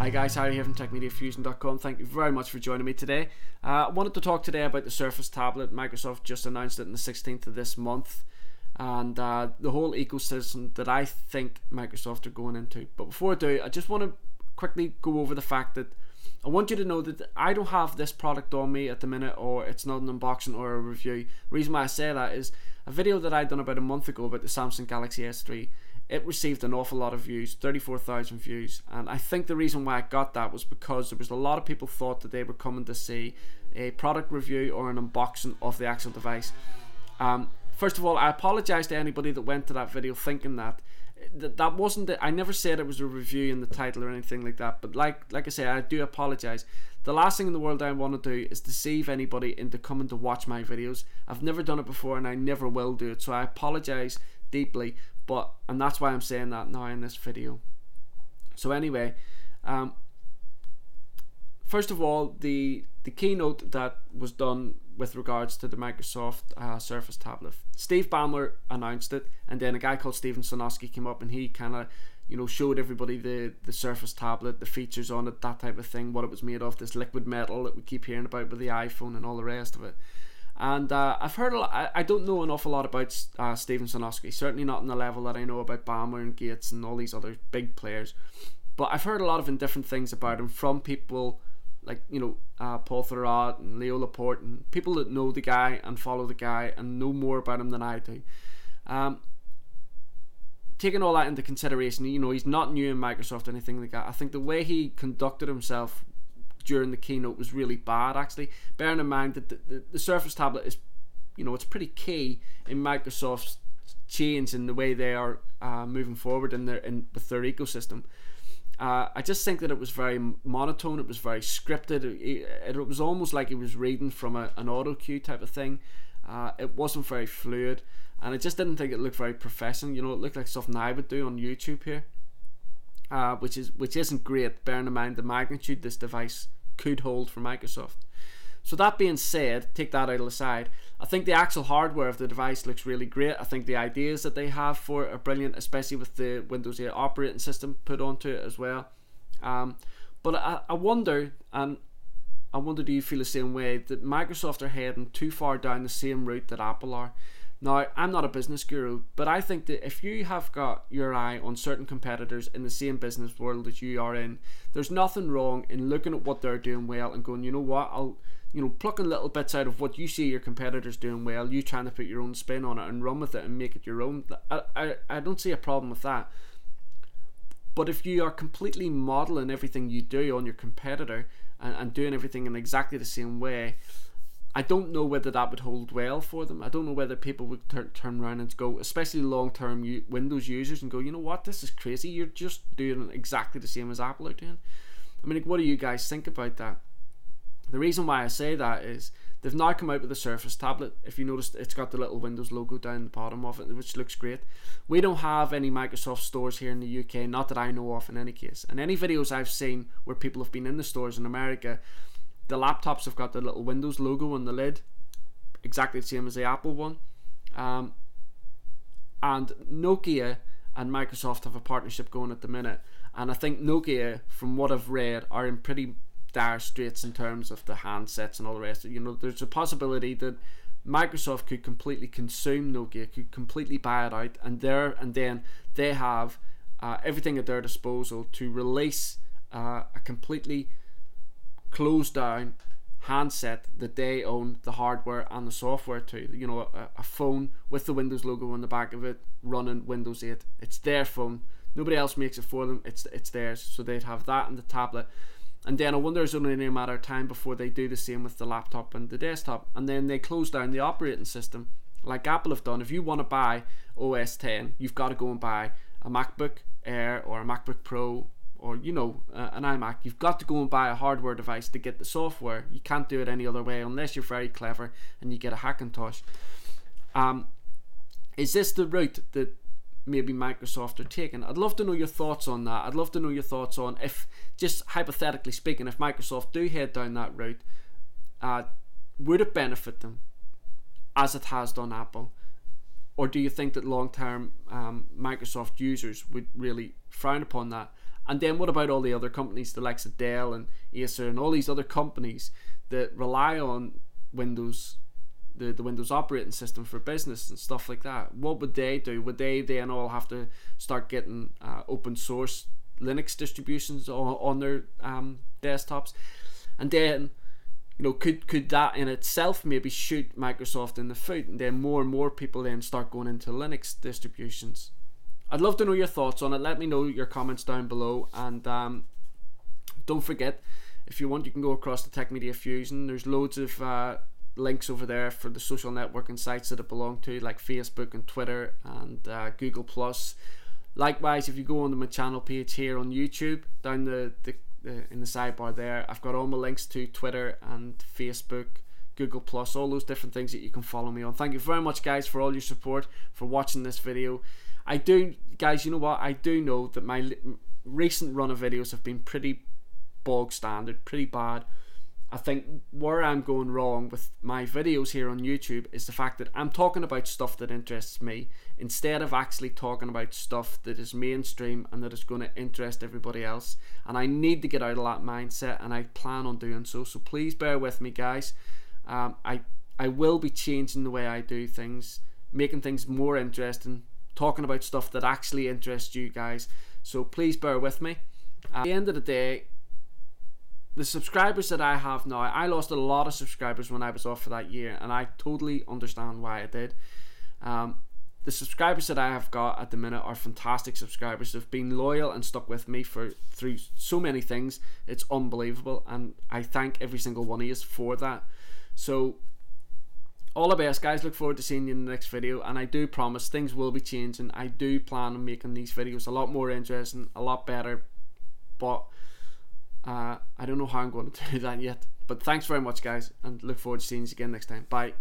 Hi guys, Harry here from TechMediaFusion.com. Thank you very much for joining me today. I wanted to talk today about the Surface tablet. Microsoft just announced it on the 16th of this month, and the whole ecosystem that I think Microsoft are going into. But before I do, I just want to quickly go over the fact that I want you to know that I don't have this product on me at the minute, or it's not an unboxing or a review. The reason why I say that is a video that I'd done about a month ago about the Samsung Galaxy S3. It received an awful lot of views, 34,000 views, and I think the reason why I got that was because there was a lot of people thought that they were coming to see a product review or an unboxing of the actual device. First of all, I apologise to anybody that went to that video thinking that wasn't it. I never said it was a review in the title or anything like that, but like I say, I do apologise. The last thing in the world I want to do is deceive anybody into coming to watch my videos. I've never done it before and I never will do it, so I apologise deeply, and that's why I'm saying that now in this video. So anyway, first of all, the keynote that was done with regards to the Microsoft Surface tablet, Steve Ballmer announced it, and then a guy called Steven Sonosky came up and he kind of, showed everybody the Surface tablet, the features on it, that type of thing, what it was made of, this liquid metal that we keep hearing about with the iPhone and all the rest of it. And I've heard a lot. I don't know an awful lot about Steven Sonosky, certainly not on the level that I know about Ballmer and Gates and all these other big players, but I've heard a lot of indifferent things about him from people like Paul Thurrott and Leo Laporte, and people that know the guy and follow the guy and know more about him than I do. Taking all that into consideration, he's not new in Microsoft or anything like that. I think the way he conducted himself during the keynote was really bad, actually, bearing in mind that the Surface tablet is, it's pretty key in Microsoft's change in the way they are moving forward with their ecosystem. I just think that it was very monotone, it was very scripted, it was almost like he was reading from an auto cue type of thing. It wasn't very fluid, and I just didn't think it looked very professional. It looked like something I would do on YouTube here, which isn't great, bearing in mind the magnitude this device could hold for Microsoft. So that being said, take that out of the side, I think the actual hardware of the device looks really great. I think the ideas that they have for it are brilliant, especially with the Windows 8 operating system put onto it as well. But I wonder, do you feel the same way, that Microsoft are heading too far down the same route that Apple are? Now, I'm not a business guru, but I think that if you have got your eye on certain competitors in the same business world that you are in, there's nothing wrong in looking at what they're doing well and going, you know what, I'll plucking little bits out of what you see your competitors doing well, you trying to put your own spin on it and run with it and make it your own. I don't see a problem with that. But if you are completely modeling everything you do on your competitor and doing everything in exactly the same way, I don't know whether that would hold well for them. I don't know whether people would turn around and go, especially long-term Windows users, and go, you know what, this is crazy, you're just doing exactly the same as Apple are doing. I mean, what do you guys think about that? The reason why I say that is they've now come out with the Surface tablet. If you noticed, it's got the little Windows logo down the bottom of it, which looks great. We don't have any Microsoft stores here in the UK, not that I know of in any case. And any videos I've seen where people have been in the stores in America, the laptops have got the little Windows logo on the lid, exactly the same as the Apple one. And Nokia and Microsoft have a partnership going at the minute. And I think Nokia, from what I've read, are in pretty dire straits in terms of the handsets and all the rest. There's a possibility that Microsoft could completely consume Nokia, could completely buy it out, and then they have everything at their disposal to release a completely closed down handset that they own the hardware and the software to. A phone with the Windows logo on the back of it running Windows 8. It's their phone, nobody else makes it for them, it's theirs. So they'd have that and the tablet, and then I wonder it's only a matter of time before they do the same with the laptop and the desktop, and then they close down the operating system like Apple have done. If you want to buy OS 10, you've got to go and buy a MacBook Air or a MacBook Pro or an iMac. You've got to go and buy a hardware device to get the software. You can't do it any other way unless you're very clever and you get a Hackintosh. Is this the route that maybe Microsoft are taking? I'd love to know your thoughts on that. I'd love to know your thoughts on, if, just hypothetically speaking, if Microsoft do head down that route, would it benefit them as it has done Apple? Or do you think that long term Microsoft users would really frown upon that? And then what about all the other companies, the likes of Dell and Acer and all these other companies that rely on Windows, the Windows operating system for business and stuff like that? What would they do? Would they then all have to start getting open source Linux distributions on their desktops? And then, you know, could that in itself maybe shoot Microsoft in the foot, and then more and more people then start going into Linux distributions? I'd love to know your thoughts on it. Let me know your comments down below, and don't forget, if you want, you can go across to Tech Media Fusion. There's loads of links over there for the social networking sites that it belong to, like Facebook and Twitter and Google+. Likewise, if you go onto my channel page here on YouTube, down in the sidebar there, I've got all my links to Twitter and Facebook, Google+, all those different things that you can follow me on. Thank you very much, guys, for all your support, for watching this video. I do, guys, you know what, I do know that my recent run of videos have been pretty bog standard, pretty bad. I think where I'm going wrong with my videos here on YouTube is the fact that I'm talking about stuff that interests me, instead of actually talking about stuff that is mainstream and that is going to interest everybody else. And I need to get out of that mindset, and I plan on doing so. So please bear with me, guys. I will be changing the way I do things, making things more interesting, talking about stuff that actually interests you guys. So please bear with me. At the end of the day, the subscribers that I have now, I lost a lot of subscribers when I was off for that year, and I totally understand why I did. The subscribers that I have got at the minute are fantastic subscribers. They've been loyal and stuck with me through so many things. It's unbelievable, and I thank every single one of you for that. So all the best, guys. Look forward to seeing you in the next video, and I do promise things will be changing. I do plan on making these videos a lot more interesting, a lot better, but I don't know how I'm going to do that yet. But thanks very much, guys, and look forward to seeing you again next time. Bye.